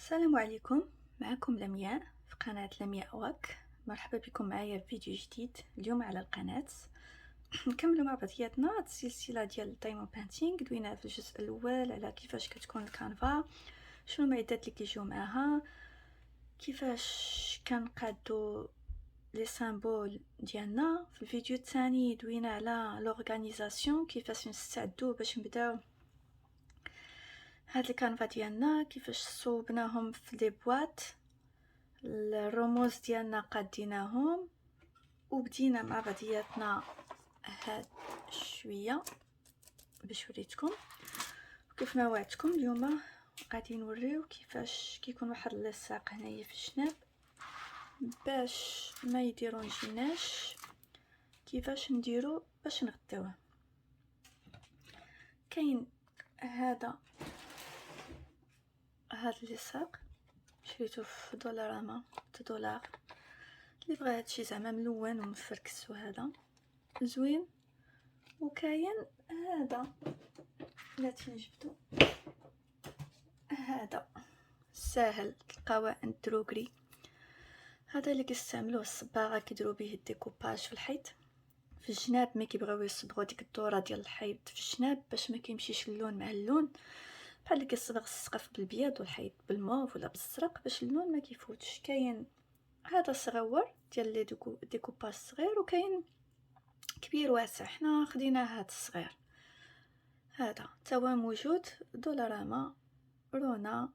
السلام عليكم. معكم لمياء في قناة لمياء واك. مرحبا بكم معايا في فيديو جديد اليوم على القناة. نكملوا مع بعضياتنا السلسلة ديال الدايموند بانتينغ. دوينا في الجزء الاول على كيفاش كتكون الكانفا، شنو المعدات اللي كيجيو معاها، كيفاش كنقادو لي سامبول ديالنا. في الفيديو الثاني دوينا على لورغانيزاسيون، كيفاش نستعدو باش نبداو هاد الكانفا ديالنا، كيفاش صوبناهم في دي بواط، الرموز ديالنا قاديناهم وبدينا مع بعضياتنا هاد شويه باش وريتكم. وكيف ما وعدتكم اليوم غادي نوريو كيفاش كيكون واحد اللصاق هنايا في الجناب باش ما يديرونجيناش، كيفاش نديرو باش نغطيوه. كاين هذا اللصاق شريته في دولارama $2. اللي بغى هادشي زعما ملون ومفركس وهذا زوين. وكاين هذا لا تنجبدو، هذا ساهل تلقاوه عند دروغري. هذا اللي كيستعملوه الصباغه كيديروا به الديكوباج في الحيط في الجناب، ما كيبغيو يصبغوا ديك الدوره ديال الحيط في الجناب باش ما كيمشيش اللون مع اللون، بحال اللي كيصبغ السقف بالبيض والحيط بالموف ولا بالزرق باش اللون ما كيفوتش. كاين هذا صغور ديال لي ديكوباج صغير، وكاين كبير واسع. حنا خدينا هذا الصغير. هذا توا موجود دولارama، رونا،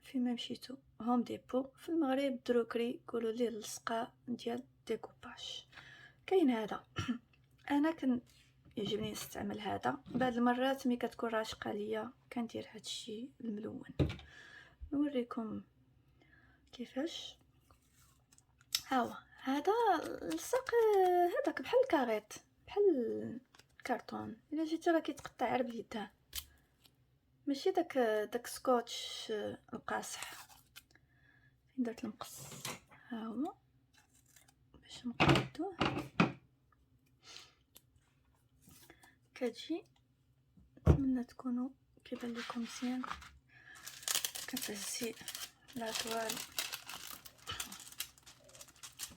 فيما مشيتو هوم ديبو، في المغرب دروكري يقولوا ليه اللصقه ديال ديكوباج. كاين هذا انا يعجبني نستعمل هذا بعض المرات ملي كتكون راشقه ليا كندير هادشي الملون. نوريكم كيفاش. هاهو هذا اللصق هذاك بحال الكاريط بحال الكرتون، الا جيتي راه كيتقطع غير باليد، ماشي داك سكوتش القاصح. فين درت المقص؟ ها هو باش نقادوه. كتجي نتمنى تكونوا كيبان لكم مزيان. كتهزي لاطوال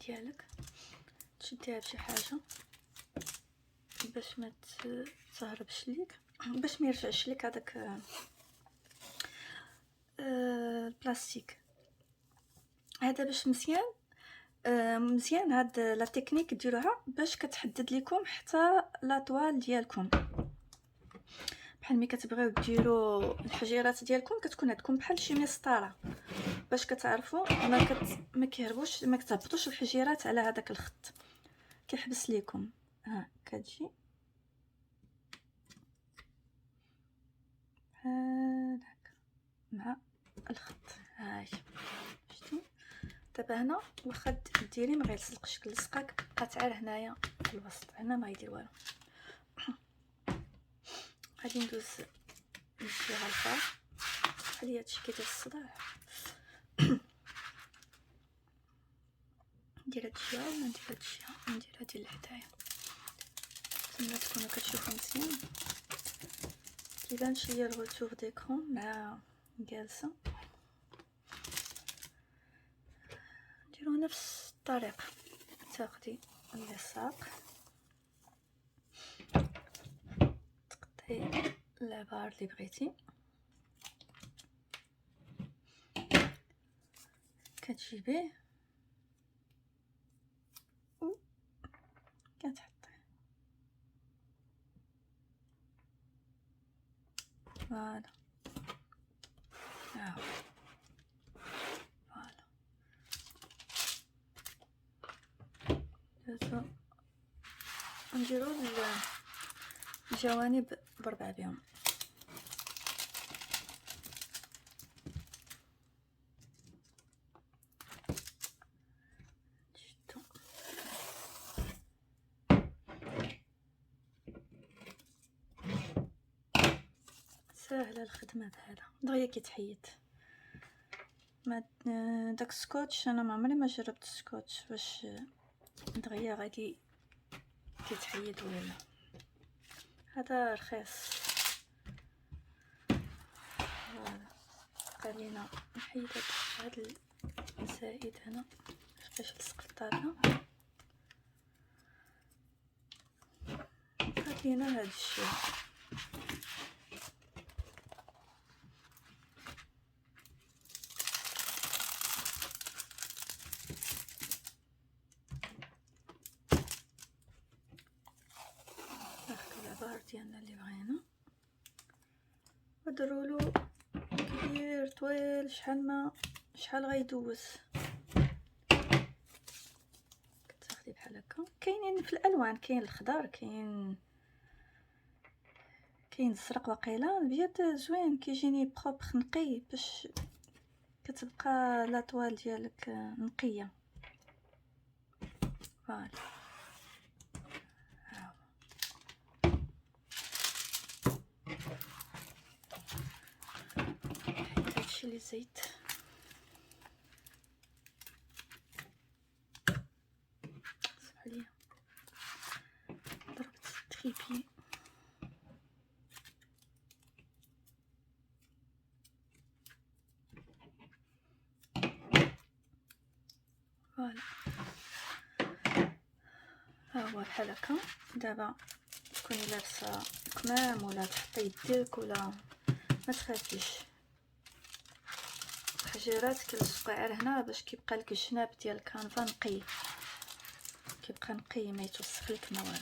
ديالك، تشديها بشي حاجه باش ما تهربش ليك، باش ما يرجعش لك هذاك البلاستيك. هذا باش مزيان مزيان هاد لا تكنيك ديروها باش كتحدد لكم حتى لاطوال ديالكم. بحال ملي كتبغيو ديروا الحجيرات ديالكم كتكون عندكم بحال شي مسطره باش كتعرفوا ما كيهربوش، ما كتهبطوش الحجيرات على هذاك الخط، كيحبس ليكم. ها كتجي هذاك مع الخط. هاي شتي دابا هنا واخا ديري ما غيلصقش اللصقاك، بقى تعال هنايا في الوسط هنا ما يدير والو. غادي ندوز نمشيها للفار بحال هادشي كيدير الصداع. ندير هادشي ولا ندير هادشي، ندير هادي لحدايا. نتمنى تكونوا كتشوفوا مزيان. كيبانش ليا الغوتور ديكرون مع جالسه. نديرو نفس الطريقه، تاخدي اللصاق تقطعي العبار اللي بغيتي، كتجيبيه و كتحطيه. فوالا هاهو فوالا. دازو نديرو الجوانب بربع بهم. شتو ساهله الخدمه بهذا دغيا كيتحيد. ما داك السكوتش انا ما عمري ما جربت السكوتش واش دغيا غادي كيتحيد ولا. هذا رخيص، خلينا نحيد هاد الزائد هنا باش يلصق في الطابله. خلينا هاد الشيء ناخدو العبار ديالنا اللي بغينا ودرولو كبير طويل شحال غيدوز. كتاخدي بحال هكا. كاينين في الالوان، كاين الخضر، كاين الزرق، وقيلا الابيض زوين كيجيني بروبر نقي باش كتبقى لاطوال ديالك نقيه. فوالا حيت هادشي اللي زيت. صح ليا ضربت التريبي. فوالا ها هو بحال هكا. دابا تكوني لابسه كمام ولا تحطي يدك ولا ما تخافيش، الحجيرات كيلصقوا غير هنا باش كيبقى لك الجناب ديال الكانفا نقي، كيبقى نقي ما يتوسخ لك ما والو.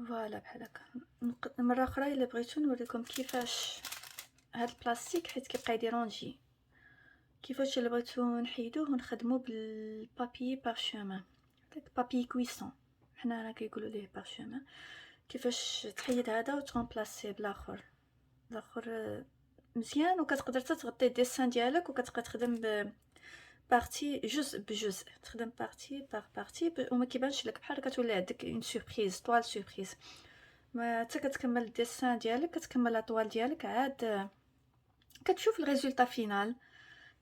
فوالا بحال هكا. مره اخرى الا بغيتو نوريكم كيفاش هاد البلاستيك حيت كيبقى يديرونجي، كيفاش الا بغيتو نحيدوه ونخدمو بالبابي بارشومان، داك بابي كويسون حنا راه كيقولوا ليه بارشومان. كيفاش تحيد هذا وتغومبلاسيه بالاخر، الاخر مزيان، وكتقدر تغطي الديسان ديالك وكتبقى تخدم بارتي جزء بجزء، تخدم بارتي بار بارتي وما كيبانش لك بحال كتولي عندك اون سوربريز، طوال سوربريز. ما حتى كتكمل الديسان ديالك، كتكمل الاطوال ديالك، عاد كتشوف الريزولطا فينال،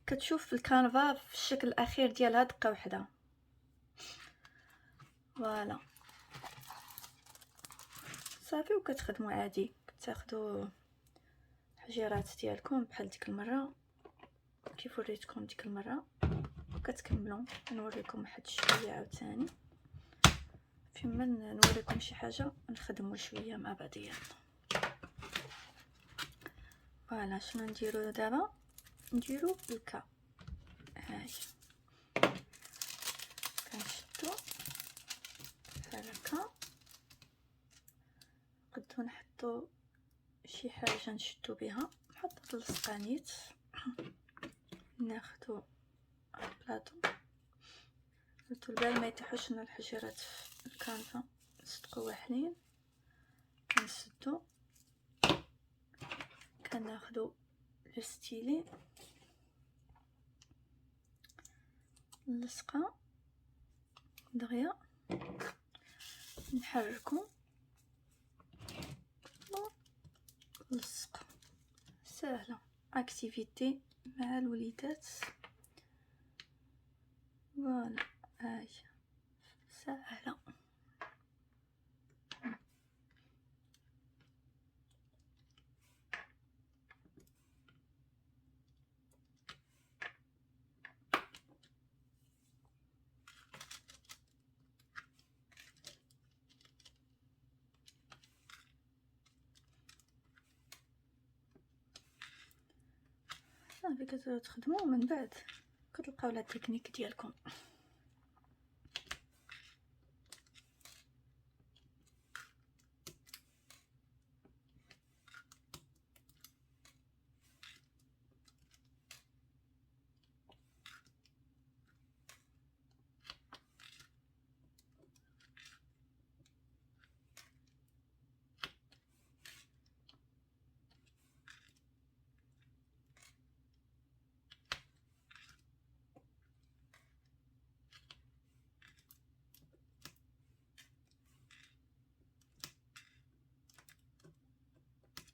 كتشوف الكانفا في الشكل الاخير ديالها دقه وحده. فوالا صافي وكتخدموا عادي، كتاخذوا الحجيرات ديالكم بحال ديك المره كيف وريتكم ديك المره، وكتكملوا. نوريكم واحد شويه عاوتاني فيما نوريكم شي حاجه نخدموا شويه مع بعضياتنا. فوالا شنو نديرو دابا؟ نديرو الكا. هاي كنشدو بحال هكا، نقدو نحطو شي حاجه نشدو بها، نحطو اللصقانيت، ناخدو البلاطو، درتو البال ما يطيحوش لنا الحجرات في الكانفا، نصدقو واحدين، كنسدو، كناخدو لو ستيلي اللصقه دغيا، نحركو ونلصق. سهله، اكتيفيتي مع الوليدات. فوالا هاي سهله. صافي كتبداو تخدموا، من بعد كتلقاو لا تكنيك ديالكم.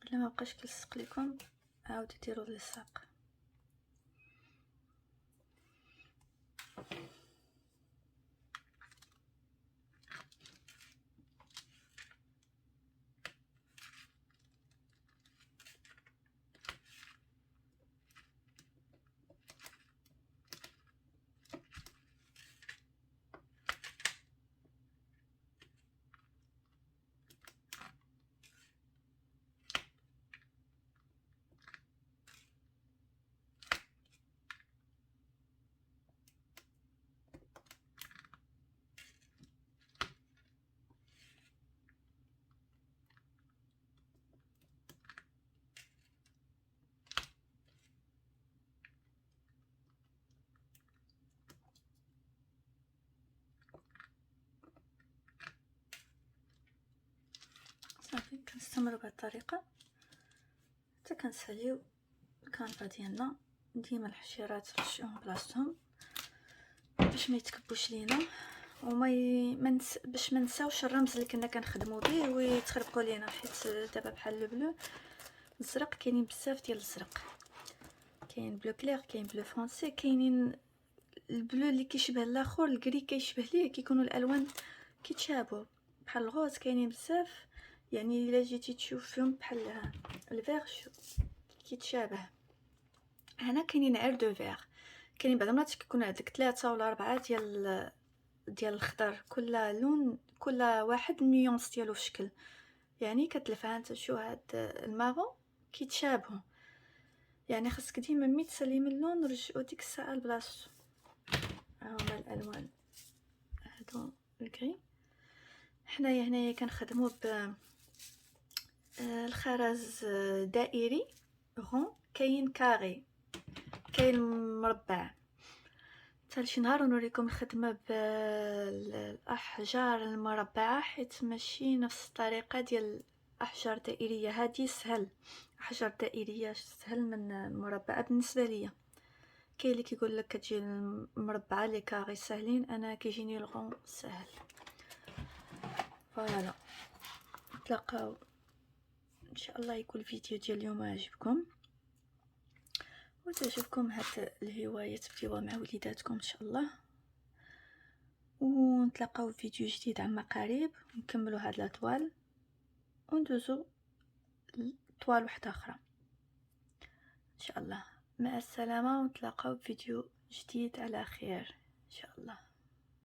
الا ما بقاش كيلصق لكم عاودوا ديروا اللصاق. نستمروا بهذه الطريقه حتى كنساليو الكانفا ديالنا. ديما الحشيرات نرجعوهم بلاصتهم باش ما يتكبوش لينا وما باش ما نساوش الرمز اللي كنا كنخدموا به ويتخربقوا لينا، حيت دابا بحال البلو الزرق كاينين بزاف ديال الزرق، كاين بلو كلير، كاين بلو فرونسي، كاينين البلو اللي كيشبه الاخر، الكري كيشبه ليه، كيكونوا الالوان كيتشابهوا بحال الغوز، كاينين بزاف. يعني الا جيتي تشوف فيهم بحال الفيغ كيتشابه. هنا كاينين غير دو فيغ، كاينين بعض المرات كيكون عندك 3 ولا 4 ديال الخضر، كل لون كل واحد نيونس ديالو في الشكل. يعني كتلفها انت شو هاد المارون كيتشابهوا، يعني خاصك ديما ملي تسلي من اللون رجعوا ديك الساعه لبلاصتو. ها هما الالوان هادو الكري. حنايا هنايا كنخدموا ب الخرز دائري رون، كاين كاري، كاين مربع. حتى شي نهار نوريكم الخدمه بالاحجار المربعه، حيت ماشي نفس الطريقه ديال احجار دائريه. هذه سهل، احجار دائريه سهل من المربعه بالنسبه ليا. كاين اللي كيقول لك كتجي المربعه لي كاري سهلين، انا كيجيني الغون سهل. فوالا، نتلاقاو ان شاء الله. يكون الفيديو ديال اليوم عجبكم وتعجبكم هاد الهوايه، تبديوها مع وليداتكم ان شاء الله. ونتلاقاو في فيديو جديد عما قريب، نكملوا هاد الاطوال وندوزو لطوال واحده اخرى ان شاء الله. مع السلامه، ونتلاقاو في فيديو جديد على خير ان شاء الله.